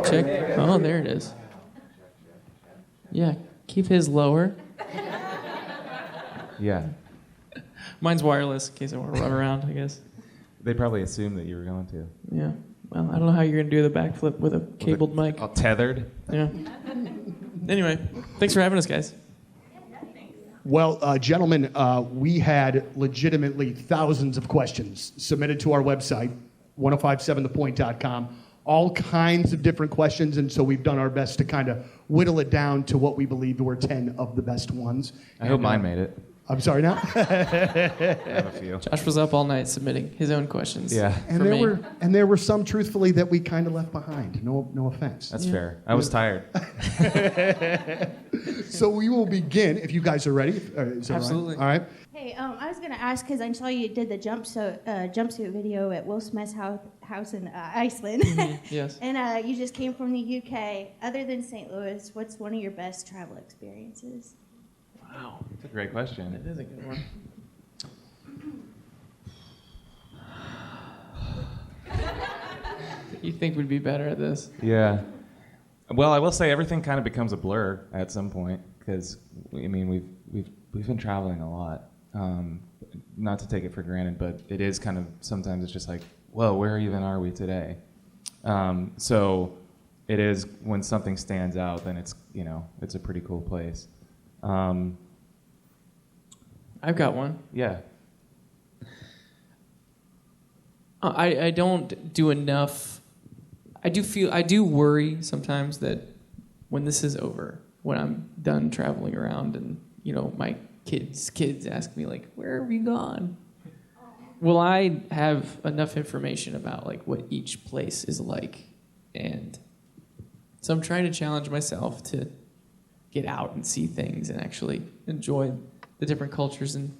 Check. Oh, there it is. Yeah, keep his lower. Yeah. Mine's wireless in case I want to run around, I guess. They probably assumed that you were going to. Yeah. Well, I don't know how you're going to do the backflip with a cabled mic. All tethered? Yeah. Anyway, thanks for having us, guys. Well, gentlemen, we had legitimately thousands of questions submitted to our website, 1057thepoint.com, all kinds of different questions, and so we've done our best to kind of whittle it down to what we believed were 10 of the best ones. I hope mine made it. I'm sorry now? I have a few. Josh was up all night submitting his own questions. Yeah. And there were some, truthfully, that we kind of left behind. No offense. That's fair. I was tired. So we will begin, if you guys are ready. Is that Absolutely. All right. Hey, I was going to ask, because I saw you did the jumpsuit video at Will Smith's house in Iceland. Yes. And you just came from the UK. Other than St. Louis, what's one of your best travel experiences? Wow. That's a great question. That is a good one. You think we'd be better at this? Yeah. Well, I will say everything kind of becomes a blur at some point because I mean we've been traveling a lot. Not to take it for granted, but it is kind of sometimes it's just like, whoa, where even are we today? So it is when something stands out, then it's it's a pretty cool place. I've got one. Yeah. I don't do enough. I do worry sometimes that when this is over, when I'm done traveling around and, my kids ask me, like, where have you gone? Will I have enough information about, like, what each place is like? And so I'm trying to challenge myself to get out and see things and actually enjoy the different cultures and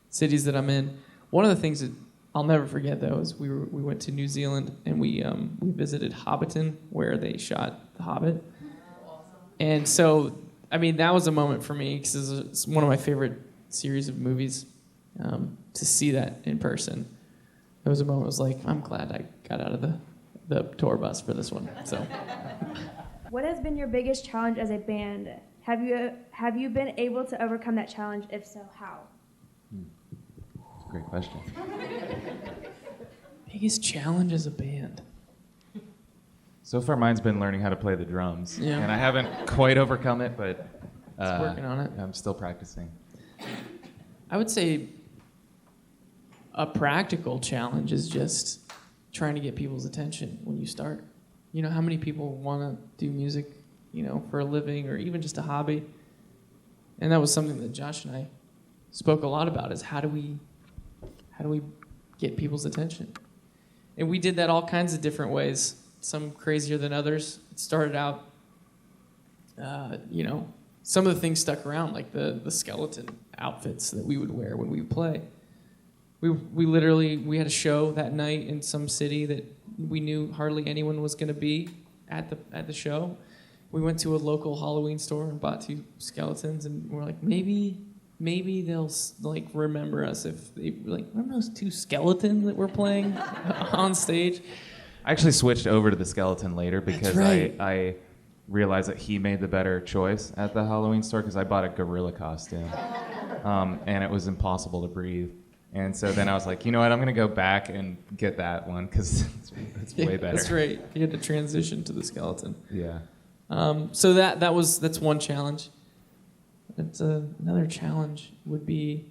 cities that I'm in. One of the things that I'll never forget, though, is we went to New Zealand and we visited Hobbiton, where they shot The Hobbit. And so, I mean, that was a moment for me because it's one of my favorite series of movies. To see that in person, it was a moment. I was like, I'm glad I got out of the tour bus for this one. So, what has been your biggest challenge as a band? Have you been able to overcome that challenge? If so, how? That's a great question. Biggest challenge as a band. So far, mine's been learning how to play the drums, Yeah. and I haven't quite overcome it, but Working on it. I'm still practicing. I would say a practical challenge is just trying to get people's attention when you start. How many people want to do music, for a living or even just a hobby? And that was something that Josh and I spoke a lot about, is how do we get people's attention? And we did that all kinds of different ways, some crazier than others. It started out, some of the things stuck around, like the skeleton outfits that we would wear when we would play. We had a show that night in some city that we knew hardly anyone was going to be at the show. We went to a local Halloween store and bought 2 skeletons, and we're like, maybe they'll like remember us if they like remember those 2 skeletons that we're playing on stage. I actually switched over to the skeleton later because right. I realized that he made the better choice at the Halloween store because I bought a gorilla costume, and it was impossible to breathe. And so then I was like, you know what, I'm going to go back and get that one because it's way better. That's right. You had to transition to the skeleton. Yeah. So that's one challenge. It's another challenge would be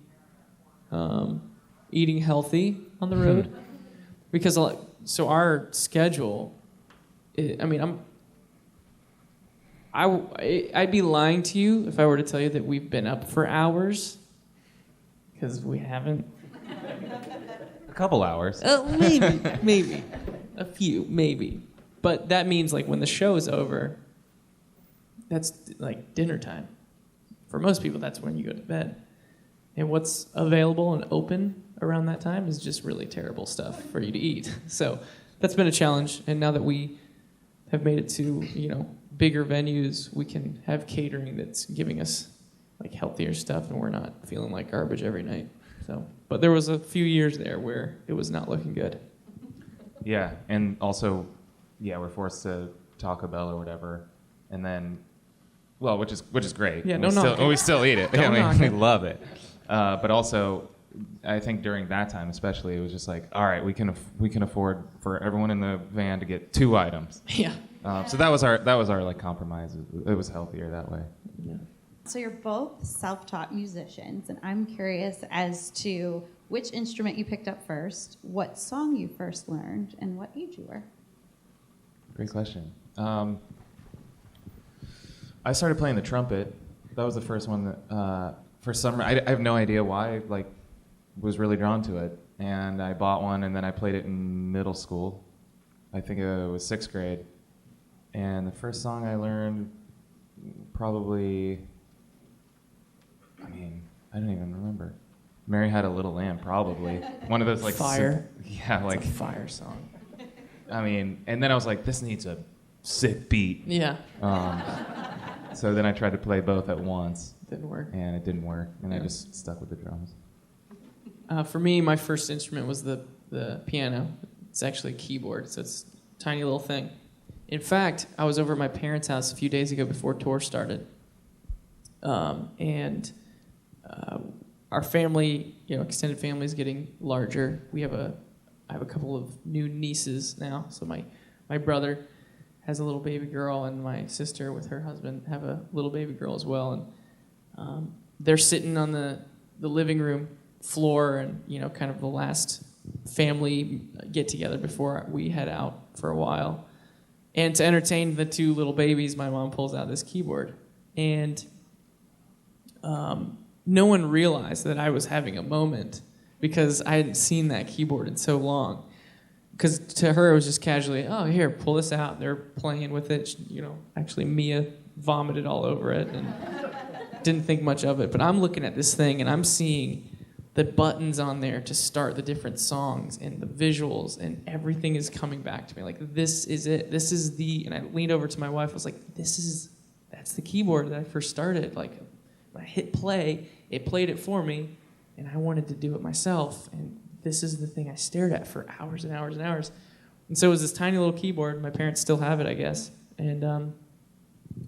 eating healthy on the road, because so our schedule. I'd be lying to you if I were to tell you that we've been up for hours, because we haven't. A couple hours. Maybe. A few, maybe. But that means, like, when the show is over, that's, like, dinner time. For most people, that's when you go to bed. And what's available and open around that time is just really terrible stuff for you to eat. So that's been a challenge. And now that we have made it to, bigger venues, we can have catering that's giving us like healthier stuff, and we're not feeling like garbage every night. So, but there was a few years there where it was not looking good. Yeah, and also, yeah, we're forced to Taco Bell or whatever, and then, well, which is great. Yeah, we don't knock it. we still eat it. Don't knock we it. love it. But also, I think during that time especially, it was just like, all right, we can afford for everyone in the van to get 2 items. Yeah. So that was our like compromise. It was healthier that way. Yeah. So you're both self-taught musicians, and I'm curious as to which instrument you picked up first, what song you first learned, and what age you were. Great question. I started playing the trumpet. That was the first one that, for some reason, I have no idea why, like, was really drawn to it. And I bought one, and then I played it in middle school. I think it was 6th grade. And the first song I learned, probably, I mean, I don't even remember. Mary Had a Little Lamb, probably. One of those, like, Fire. Yeah, like, It's a fire song. I mean, and then I was like, this needs a sick beat. Yeah. So then I tried to play both at once, Didn't work. and it didn't work, and I Yeah. just stuck with the drums. For me, my first instrument was the piano. It's actually a keyboard, so it's a tiny little thing. In fact, I was over at my parents' house a few days ago before tour started, and our family, extended family is getting larger. I have a couple of new nieces now. So my brother has a little baby girl, and my sister with her husband have a little baby girl as well. And they're sitting on the living room floor, and kind of the last family get together before we head out for a while. And to entertain the 2 little babies, my mom pulls out this keyboard, and no one realized that I was having a moment because I hadn't seen that keyboard in so long. Because to her, it was just casually, oh, here, pull this out. They're playing with it. Actually, Mia vomited all over it and didn't think much of it. But I'm looking at this thing, and I'm seeing the buttons on there to start the different songs and the visuals, and everything is coming back to me. Like, this is it. This is and I leaned over to my wife. I was like, that's the keyboard that I first started. Like, when I hit play, it played it for me, and I wanted to do it myself. And this is the thing I stared at for hours and hours and hours. And so it was this tiny little keyboard. My parents still have it, I guess. And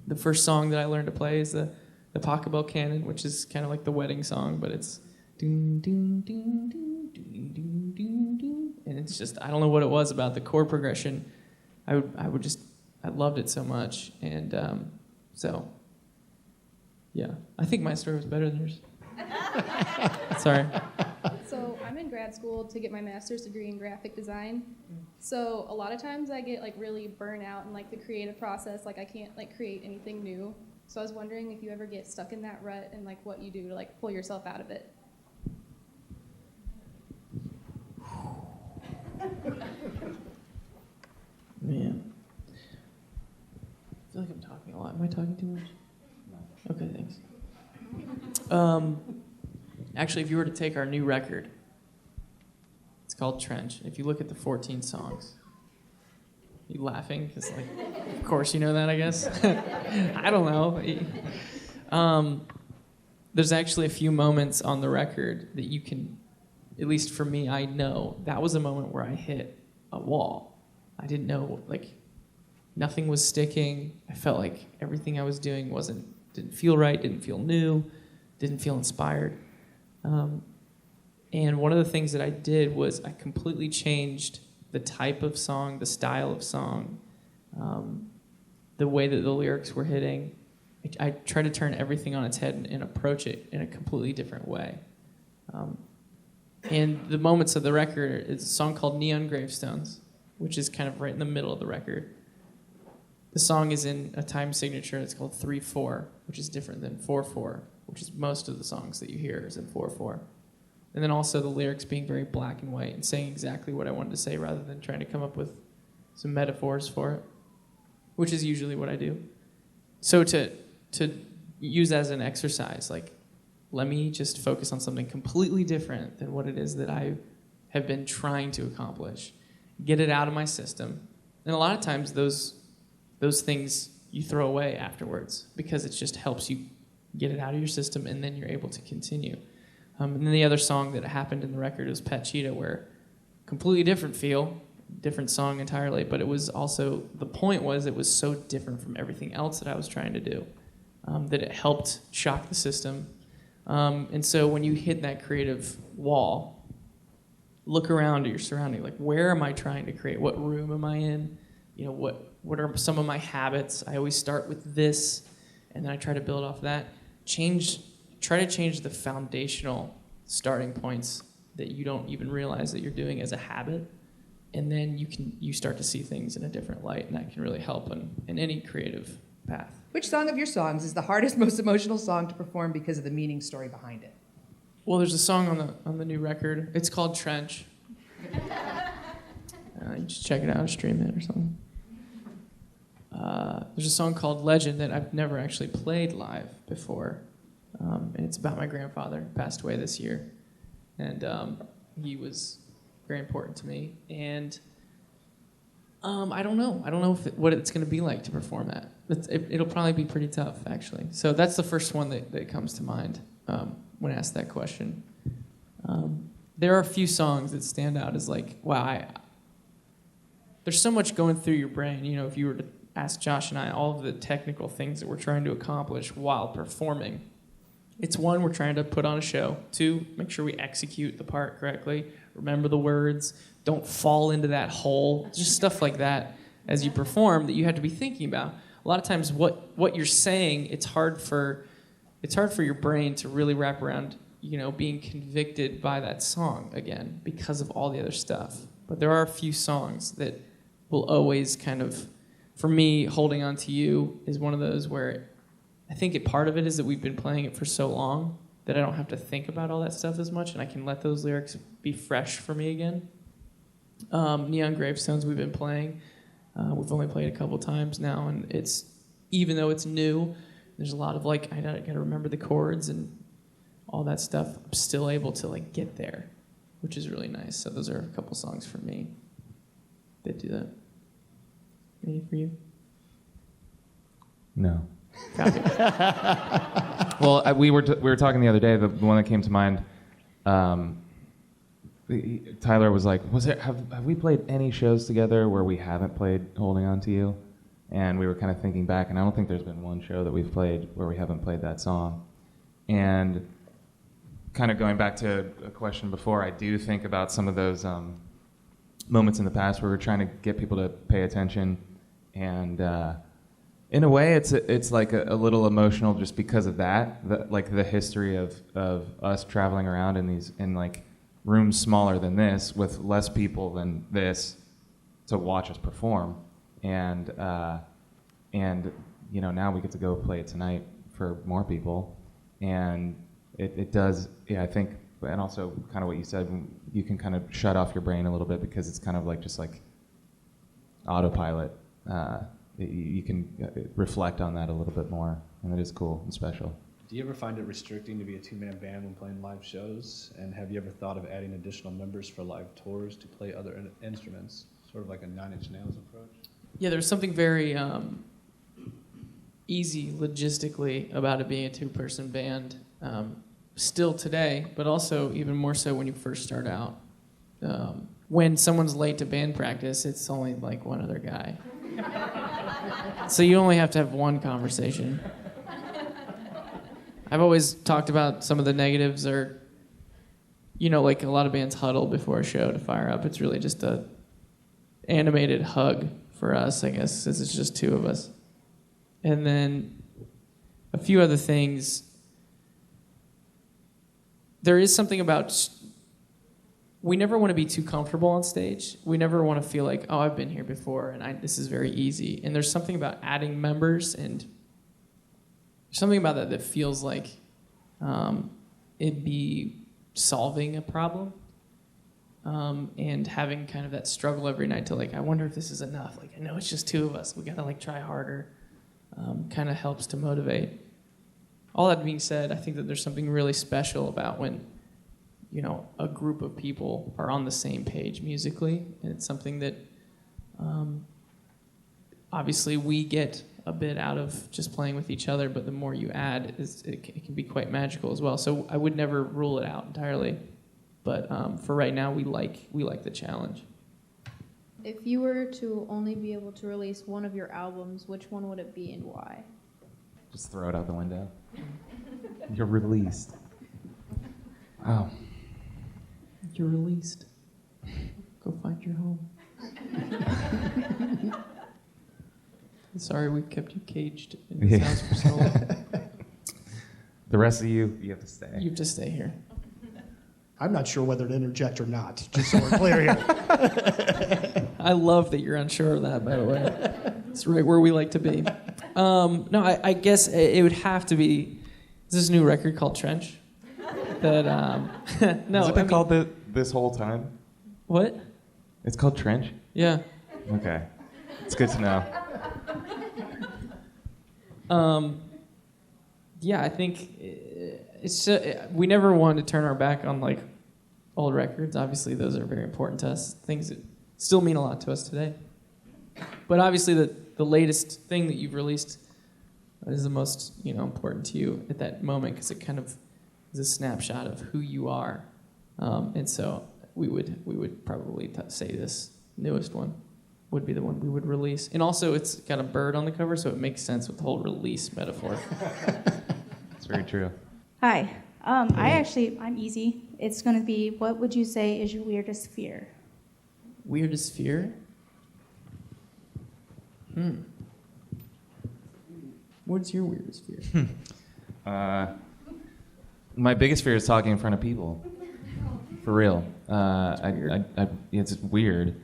the first song that I learned to play is the Pachelbel Canon, which is kind of like the wedding song, but it's doom, doom, doom, doom, doom, doom, doom, doom. And it's just, I don't know what it was about the chord progression. I loved it so much. And so, yeah. I think my story was better than yours. Sorry. So I'm in grad school to get my master's degree in graphic design. So a lot of times I get like really burnt out in like the creative process. Like I can't like create anything new. So I was wondering if you ever get stuck in that rut and like what you do to like pull yourself out of it. Man. I feel like I'm talking a lot. Am I talking too much? No. Okay, thanks. Actually, if you were to take our new record, it's called Trench. If you look at the 14 songs, you laughing? Because, like, of course you know that, I guess. I don't know. There's actually a few moments on the record that you can, at least for me, I know that was a moment where I hit a wall. I didn't know, like, nothing was sticking. I felt like everything I was doing didn't feel right, didn't feel new, didn't feel inspired. And one of the things that I did was I completely changed the type of song, the style of song, the way that the lyrics were hitting. I tried to turn everything on its head and approach it in a completely different way. And the moments of the record is a song called Neon Gravestones, which is kind of right in the middle of the record. The song is in a time signature that's called 3/4, which is different than 4/4, which is most of the songs that you hear is in 4/4. And then also the lyrics being very black and white and saying exactly what I wanted to say rather than trying to come up with some metaphors for it, which is usually what I do. So to use as an exercise, like, let me just focus on something completely different than what it is that I have been trying to accomplish. Get it out of my system. And a lot of times those things, you throw away afterwards because it just helps you get it out of your system, and then you're able to continue. And then the other song that happened in the record was Pet Cheetah, where completely different feel, different song entirely, but it was also, the point was it was so different from everything else that I was trying to do, that it helped shock the system. And so when you hit that creative wall, look around at your surrounding, like, where am I trying to create? What room am I in? You know, what are some of my habits? I always start with this, and then I try to build off that. Try to change the foundational starting points that you don't even realize that you're doing as a habit, and then you start to see things in a different light, and that can really help in any creative path. Which song of your songs is the hardest, most emotional song to perform because of the meaning story behind it? Well, there's a song on the new record. It's called Trench. You just check it out or stream it or something. There's a song called Legend that I've never actually played live before. And it's about my grandfather, who passed away this year. And he was very important to me. And I don't know. I don't know what it's going to be like to perform that. It'll probably be pretty tough, actually. So that's the first one that comes to mind when asked that question. There are a few songs that stand out as like, wow, there's so much going through your brain. You know, if you were to ask Josh and I all of the technical things that we're trying to accomplish while performing, it's one, we're trying to put on a show. Two, make sure we execute the part correctly. Remember the words. Don't fall into that hole. Just stuff like that as you perform that you have to be thinking about. A lot of times what you're saying, it's hard for your brain to really wrap around, you know, being convicted by that song again because of all the other stuff. But there are a few songs that will always kind of, for me, Holding On to You is one of those where I think part of it is that we've been playing it for so long that I don't have to think about all that stuff as much, and I can let those lyrics be fresh for me again. Neon Gravestones we've been playing. We've only played a couple times now, and it's, even though it's new, there's a lot of like, I gotta remember the chords and all that stuff. I'm still able to like get there, which is really nice. So those are a couple songs for me that do that. Any for you? No. Well, we were talking the other day. The one that came to mind, Tyler was like, have we played any shows together where we haven't played Holding On to You? And we were kind of thinking back, and I don't think there's been one show that we've played where we haven't played that song. And kind of going back to a question before, I do think about some of those moments in the past where we're trying to get people to pay attention, and in a way, it's like a little emotional just because of that, like the history of us traveling around in like rooms smaller than this with less people than this to watch us perform, and you know, now we get to go play it tonight for more people, and it does, yeah, I think, and also kind of what you said, you can kind of shut off your brain a little bit because it's kind of like just like autopilot. You can reflect on that a little bit more, and it is cool and special. Do you ever find it restricting to be a two-man band when playing live shows? And have you ever thought of adding additional members for live tours to play other instruments, sort of like a Nine Inch Nails approach? Yeah, there's something very easy logistically about it being a two-person band, still today, but also even more so when you first start out. When someone's late to band practice, it's only like one other guy. So you only have to have one conversation. I've always talked about some of the negatives are, you know, like a lot of bands huddle before a show to fire up. It's really just a animated hug for us, I guess, since it's just two of us. And then a few other things. There is something about, we never want to be too comfortable on stage. We never want to feel like, oh, I've been here before, and this is very easy. And there's something about adding members, and there's something about that feels like it'd be solving a problem, and having kind of that struggle every night to like, I wonder if this is enough. Like, I know it's just two of us. We got to like try harder. Kind of helps to motivate. All that being said, I think that there's something really special about when, you know, a group of people are on the same page musically, and it's something that obviously we get a bit out of just playing with each other, but the more you add, it can be quite magical as well. So I would never rule it out entirely, but for right now, we like the challenge. If you were to only be able to release one of your albums, which one would it be and why? Just throw it out the window. You're released. Oh. You're released. Go find your home. Sorry we kept you caged in this house for so long. The rest of you have to stay. You have to stay here. I'm not sure whether to interject or not, just so we're clear here. I love that you're unsure of that, by the way. It's right where we like to be. No, I guess it would have to be this new record called Trench. That no, Has it been called this whole time? What? It's called Trench? Yeah. Okay. It's good to know. Yeah, I think it's we never wanted to turn our back on like old records. Obviously, those are very important to us. Things that still mean a lot to us today. But obviously, the latest thing that you've released is the most important to you at that moment because it kind of is a snapshot of who you are. And so we would probably say this newest one would be the one we would release. And also, it's got a bird on the cover, so it makes sense with the whole release metaphor. It's very true. Hi. I'm easy. It's going to be, what would you say is your weirdest fear? Weirdest fear? What's your weirdest fear? My biggest fear is talking in front of people. For real. It's weird.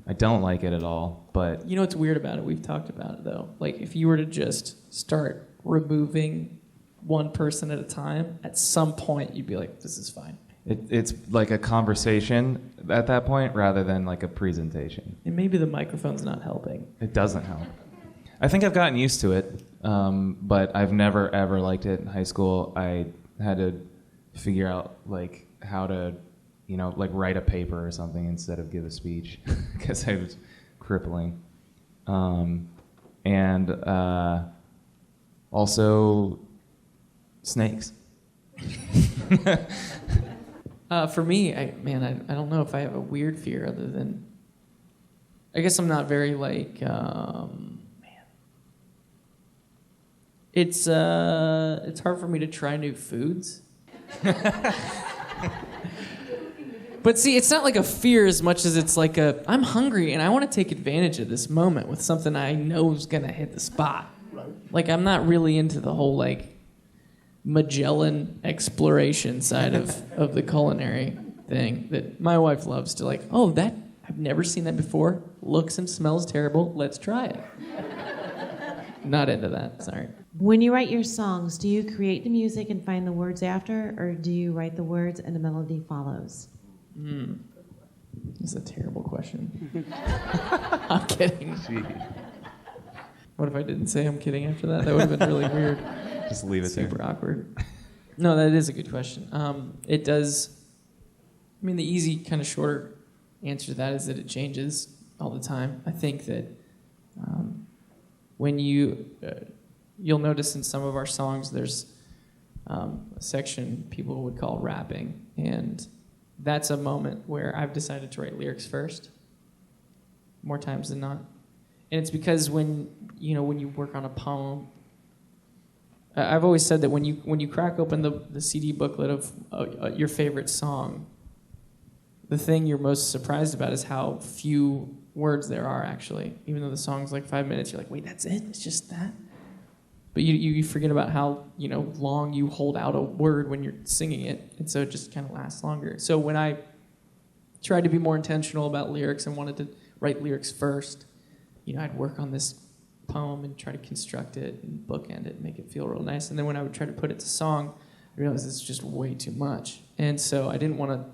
I don't like it at all, but... You know what's weird about it? We've talked about it, though. Like, if you were to just start removing one person at a time, at some point you'd be like, this is fine. It's like a conversation at that point rather than like a presentation. And maybe the microphone's not helping. It doesn't help. I think I've gotten used to it, but I've never, ever liked it in high school. I had to figure out like how to like write a paper or something instead of give a speech because I was crippling. And also snakes. For me, I don't know if I have a weird fear other than, I guess I'm not very like, it's hard for me to try new foods. But see, it's not like a fear as much as it's like I'm hungry and I want to take advantage of this moment with something I know is going to hit the spot. Right. Like, I'm not really into the whole, like, Magellan exploration side of the culinary thing that my wife loves to, like, I've never seen that before. Looks and smells terrible. Let's try it. Not into that, sorry. When you write your songs, do you create the music and find the words after, or do you write the words and the melody follows? This is a terrible question. I'm kidding. Jeez. What if I didn't say I'm kidding after that? That would have been really weird. Just leave it there. Super awkward. No, that is a good question. It does. I mean, the easy, kind of shorter answer to that is that it changes all the time. I think that when you'll notice in some of our songs, there's a section people would call rapping, and that's a moment where I've decided to write lyrics first, more times than not. And it's because when you work on a poem, I've always said that when you crack open the CD booklet of your favorite song, the thing you're most surprised about is how few words there are actually. Even though the song's like 5 minutes, you're like, wait, that's it? It's just that? But you forget about how long you hold out a word when you're singing it, and so it just kind of lasts longer. So when I tried to be more intentional about lyrics and wanted to write lyrics first, I'd work on this poem and try to construct it and bookend it and make it feel real nice. And then when I would try to put it to song, I realized it's just way too much. And so I didn't want to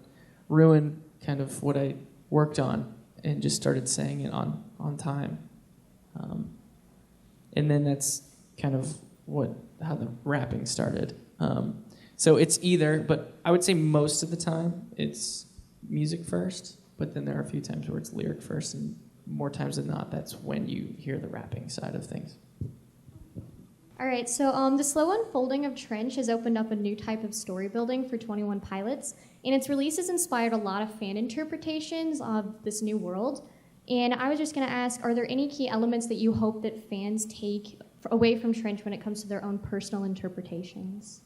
ruin kind of what I worked on and just started saying it on time. And then that's kind of how the rapping started. So it's either, but I would say most of the time it's music first, but then there are a few times where it's lyric first, and more times than not, that's when you hear the rapping side of things. All right, so the slow unfolding of Trench has opened up a new type of story building for 21 Pilots, and its release has inspired a lot of fan interpretations of this new world. And I was just going to ask, are there any key elements that you hope that fans take away from Trench when it comes to their own personal interpretations?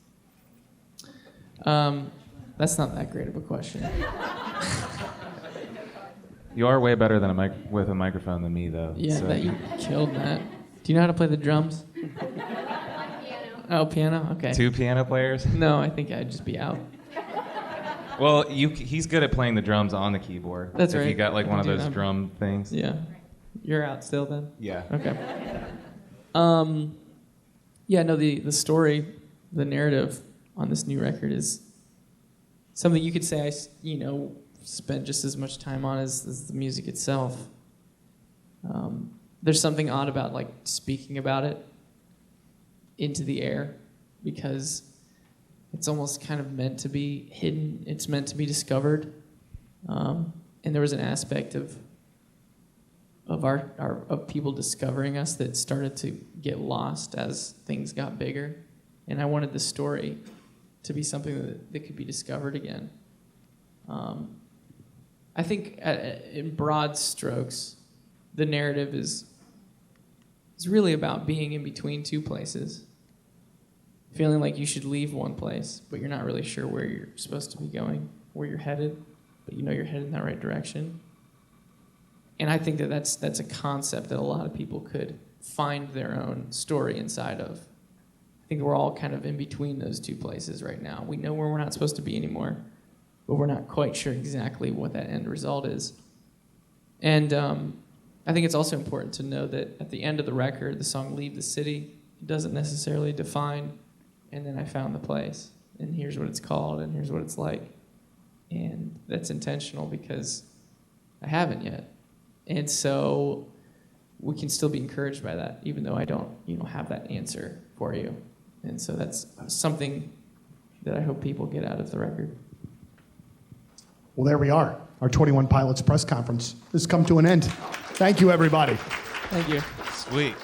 That's not that great of a question. You are way better than with a microphone than me, though. Yeah, so. that you killed that. Do you know how to play the drums? Piano. Oh, piano? Okay. 2 piano players? No, I think I'd just be out. Well, he's good at playing the drums on the keyboard. That's if right. you got like one of Do those that. drum things. Yeah. You're out still then? Yeah. Okay. Yeah, no, the story, the narrative on this new record is something you could say I spent just as much time on as the music itself. There's something odd about like speaking about it into the air because it's almost kind of meant to be hidden. It's meant to be discovered. And there was an aspect of people discovering us that started to get lost as things got bigger. And I wanted the story to be something that could be discovered again. I think in broad strokes, the narrative is really about being in between two places. Feeling like you should leave one place, but you're not really sure where you're supposed to be going, where you're headed, but you know you're headed in that right direction. And I think that's a concept that a lot of people could find their own story inside of. I think we're all kind of in between those two places right now. We know where we're not supposed to be anymore, but we're not quite sure exactly what that end result is. And I think it's also important to know that at the end of the record, the song Leave the City doesn't necessarily define, and then I found the place, and here's what it's called, and here's what it's like. And that's intentional because I haven't yet. And so we can still be encouraged by that, even though I don't have that answer for you. And so that's something that I hope people get out of the record. Well, there we are. Our 21 Pilots press conference has come to an end. Thank you, everybody. Thank you. Sweet.